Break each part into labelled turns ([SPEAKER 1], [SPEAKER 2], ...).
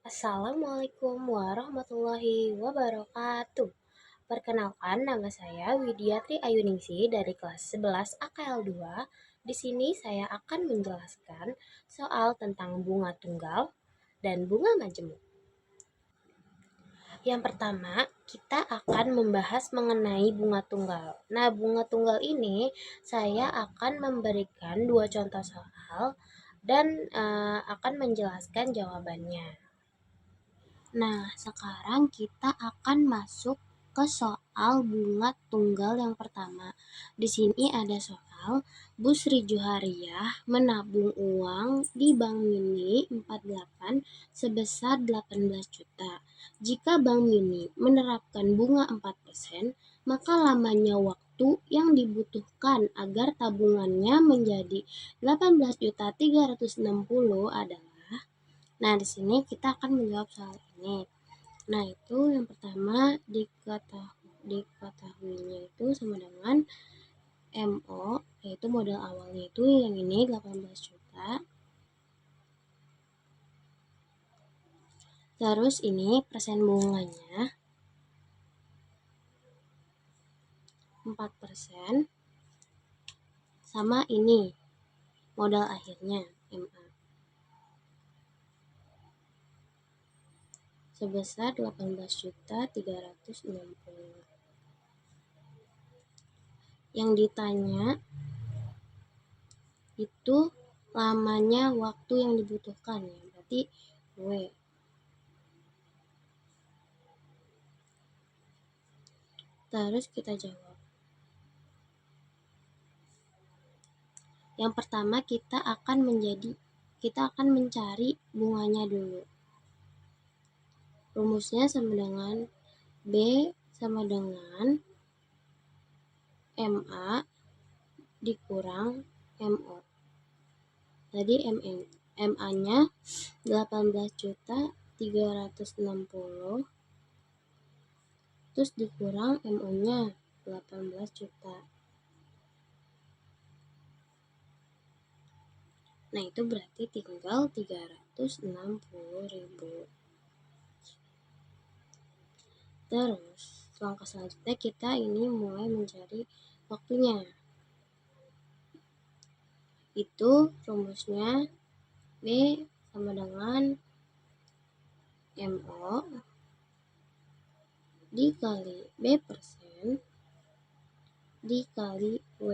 [SPEAKER 1] Assalamualaikum warahmatullahi wabarakatuh. Perkenalkan, nama saya Widiatri Ayuningsi dari kelas 11 AKL 2. Di sini saya akan menjelaskan soal tentang bunga tunggal dan bunga majemuk. Yang pertama, kita akan membahas mengenai bunga tunggal. Nah, bunga tunggal ini saya akan memberikan dua contoh soal dan akan menjelaskan jawabannya. Nah, sekarang kita akan masuk ke soal bunga tunggal yang pertama. Di sini ada soal, Bu Sri Juhariah menabung uang di Bank Mini 48 sebesar 18 juta. Jika Bank Mini menerapkan bunga 4%, maka lamanya waktu yang dibutuhkan agar tabungannya menjadi 18.360 adalah. Nah, di sini kita akan menjawab soal ini. Nah, itu yang pertama diketahuinya itu sama dengan MO, yaitu modal awalnya itu yang ini 18 juta. Terus ini persen bunganya 4%, sama ini modal akhirnya MA sebesar 18.360. Yang ditanya itu lamanya waktu yang dibutuhkan ya, berarti W. Terus kita jawab. Yang pertama kita akan mencari bunganya dulu. Rumusnya sama dengan B sama dengan MA dikurang MO. Tadi MA-nya 18.360, terus dikurang MO-nya 18 juta. Nah, itu berarti tinggal 360.000. Terus, langkah selanjutnya kita ini mulai mencari waktunya. Itu rumusnya B sama dengan MO dikali B persen dikali W.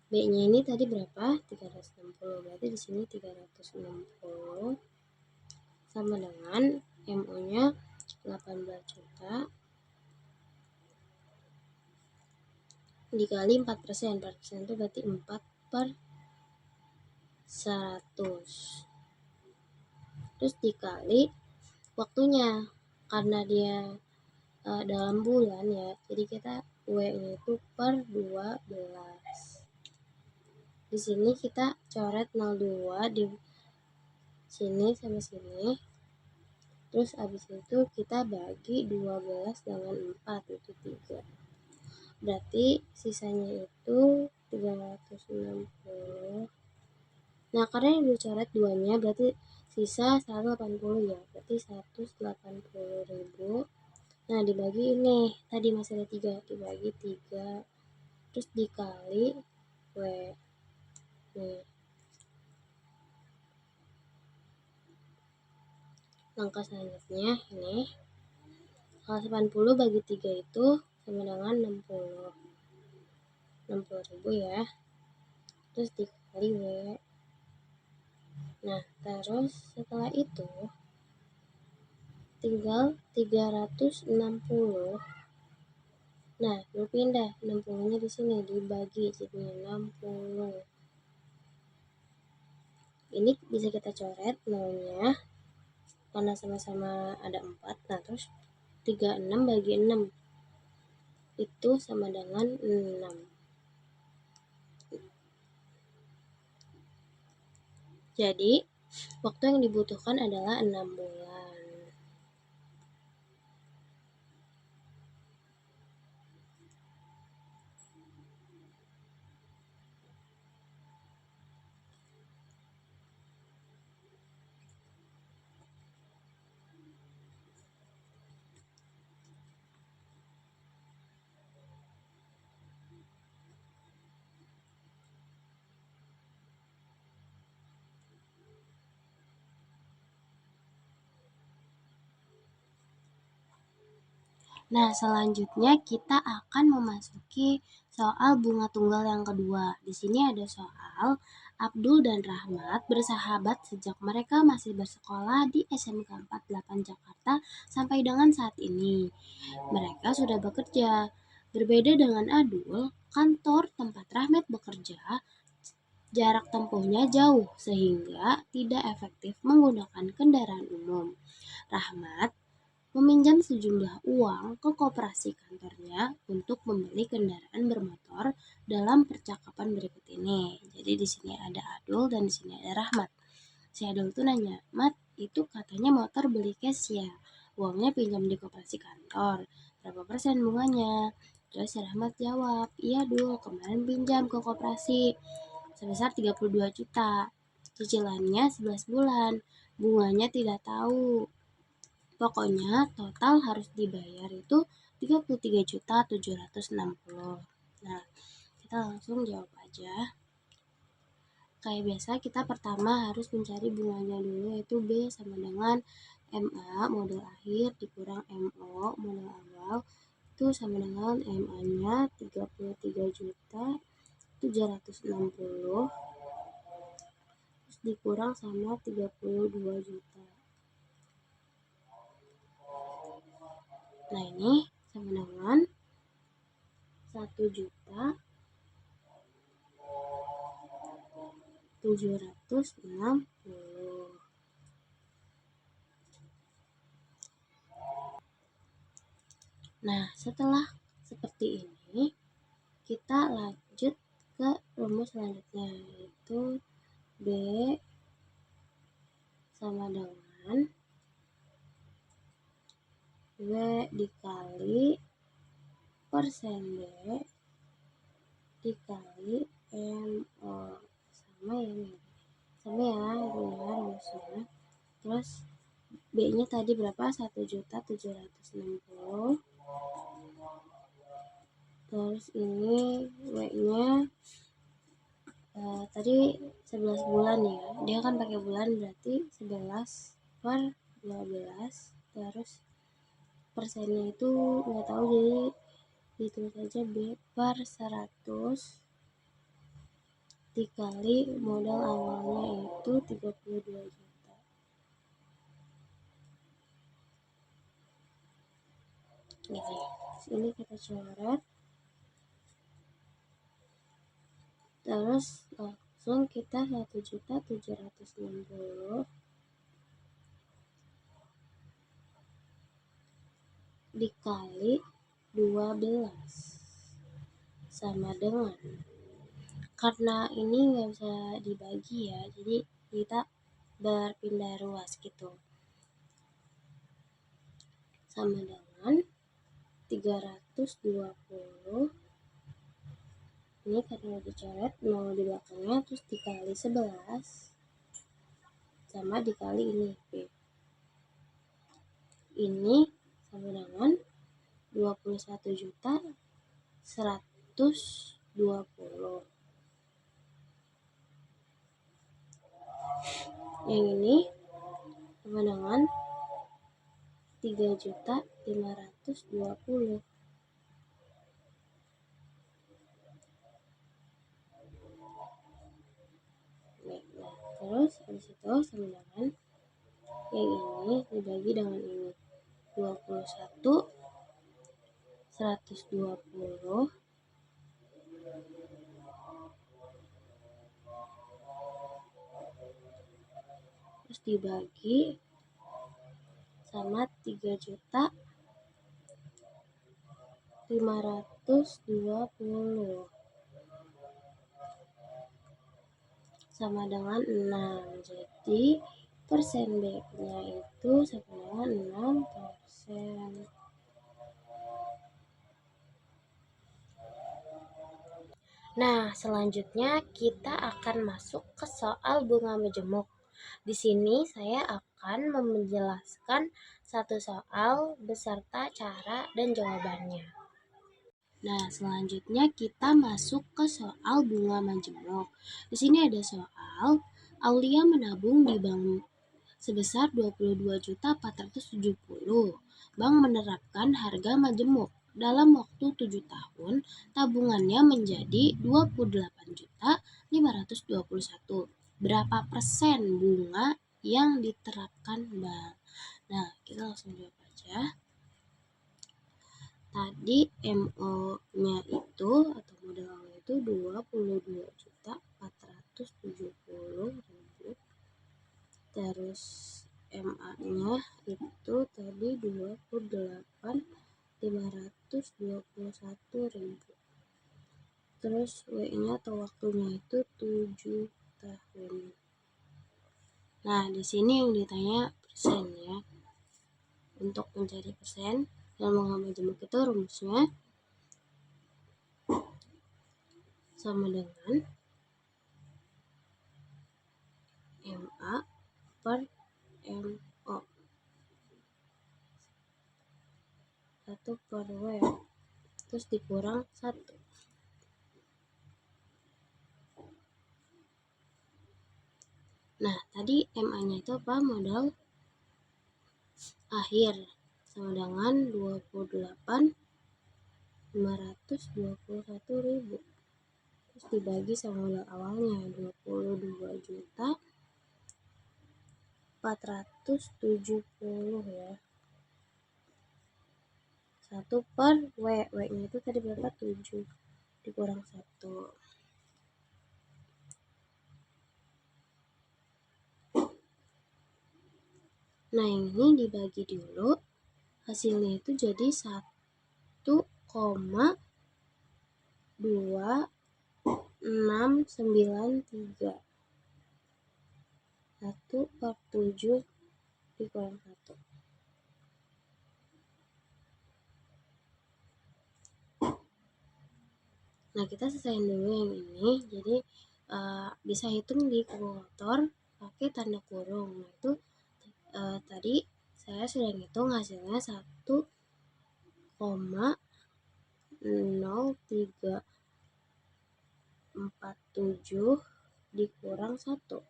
[SPEAKER 1] B-nya ini tadi berapa? 360. Berarti di sini 360 sama dengan MO-nya 18 juta dikali 4%. 4% itu berarti 4/100. Terus dikali waktunya. Karena dia dalam bulan ya, jadi kita W-nya itu per 12. Di sini kita coret 02 di sini sama sini. Terus habis itu kita bagi 12 dengan 4, itu 3. Berarti sisanya itu 360. Nah, karena yang dicoret 2-nya berarti sisa 180 ya. Berarti 180.000. Nah, dibagi ini. Tadi masih ada 3, dibagi 3. Terus dikali W. Nih. Langkah selanjutnya ini 80 bagi 3 itu sama dengan 60.000 ya. Terus dikali W. Nah, terus setelah itu tinggal 360. Nah, berpindah 60-nya di sini dibagi jadinya 60. Ini bisa kita coret nolnya karena sama-sama ada 4. Nah, terus 36 bagi 6 itu sama dengan 6. Jadi, waktu yang dibutuhkan adalah 6 bulan. Nah, selanjutnya kita akan memasuki soal bunga tunggal yang kedua. Di sini ada soal Abdul dan Rahmat bersahabat sejak mereka masih bersekolah di SMK 48 Jakarta sampai dengan saat ini. Mereka sudah bekerja. Berbeda dengan Abdul, kantor tempat Rahmat bekerja jarak tempuhnya jauh sehingga tidak efektif menggunakan kendaraan umum. Rahmat meminjam sejumlah uang ke koperasi kantornya untuk membeli kendaraan bermotor dalam percakapan berikut ini. Jadi di sini ada Adul dan di sini ada Rahmat. Si Adul tuh nanya, "Mat, itu katanya motor beli cash ya? Uangnya pinjam di koperasi kantor. Berapa persen bunganya?" Terus si Rahmat jawab, "Iya Dul, kemarin pinjam ke koperasi sebesar 32 juta. Cicilannya 11 bulan. Bunganya tidak tahu. Pokoknya total harus dibayar itu 33.760." Nah, kita langsung jawab aja. Kayak biasa kita pertama harus mencari bunganya dulu, yaitu B sama dengan MA modal akhir dikurang MO modal awal itu sama dengan MA-nya 33.760 terus dikurang sama 32 juta. Nah, ini sama dengan 1.760. Nah, setelah seperti ini, kita lanjut ke rumus selanjutnya, yaitu B sama dengan W dikali persen B dikali MO. Sama ya ini ya rumusnya. Terus B-nya tadi berapa? 1.760. Terus ini W-nya tadi 11 bulan ya. Dia kan pakai bulan, berarti 11 per 12. Terus persennya itu nggak tahu, jadi ditulis aja B per 100 dikali modal awalnya itu 32 juta. Gitu. Ini kita coret. Terus langsung kita 1.760 dikali 12 sama dengan, karena ini nggak bisa dibagi ya, jadi kita berpindah ruas gitu, sama dengan 320. Ini karena udah dicoret 0 di belakangnya, terus dikali 11 sama dikali ini B. Ini sama dengan 21.120. Yang ini sama dengan 3.520. Nah, terus habis itu sama dengan yang ini dibagi dengan ini 21.120 terus dibagi sama 3.520 sama dengan 6. Jadi persen B-nya itu sama dengan 6%. Nah, selanjutnya kita akan masuk ke soal bunga majemuk. Di sini saya akan menjelaskan satu soal beserta cara dan jawabannya. Nah, selanjutnya kita masuk ke soal bunga majemuk. Di sini ada soal Aulia menabung di bank sebesar 22.470. Bank menerapkan harga majemuk. Dalam waktu 7 tahun, tabungannya menjadi 28.521. Berapa persen bunga yang diterapkan bank? Nah, kita langsung jawab aja. Tadi MO-nya itu atau modal awalnya itu 22.470.000. Terus MA-nya itu tadi 28.521.000. Terus W-nya atau waktunya itu 7 tahun. Nah, di sini yang ditanya persen ya. Untuk mencari persen dalam bunga majemuk itu rumusnya sama dengan MA per MO 1 per W terus dikurang 1. Nah, tadi MA-nya itu apa? Modal akhir sama dengan 28.521.000. Terus dibagi sama modal awalnya 22.470 ya. 1 per W. W-nya itu tadi berapa? 7 dikurang 1. Nah, ini dibagi dulu, hasilnya itu jadi 1,2693. 1 per 7 dikurang 1. Nah, kita selesaiin dulu yang ini. Jadi bisa hitung di kalkulator pakai tanda kurung. Nah, itu tadi saya sudah ngitung hasilnya 1,0347 dikurang 1.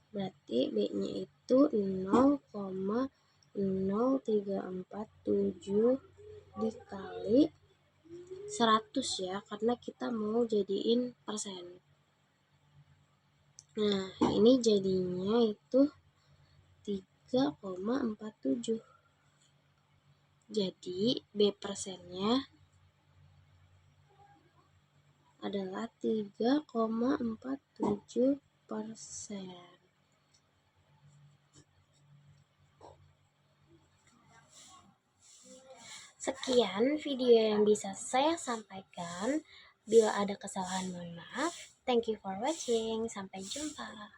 [SPEAKER 1] Berarti B-nya itu 0,0347 dikali 100 ya, karena kita mau jadiin persen. Nah, ini jadinya itu 3,47. Jadi B persennya adalah 3,47%. Sekian video yang bisa saya sampaikan. Bila ada kesalahan, mohon maaf. Thank you for watching. Sampai jumpa.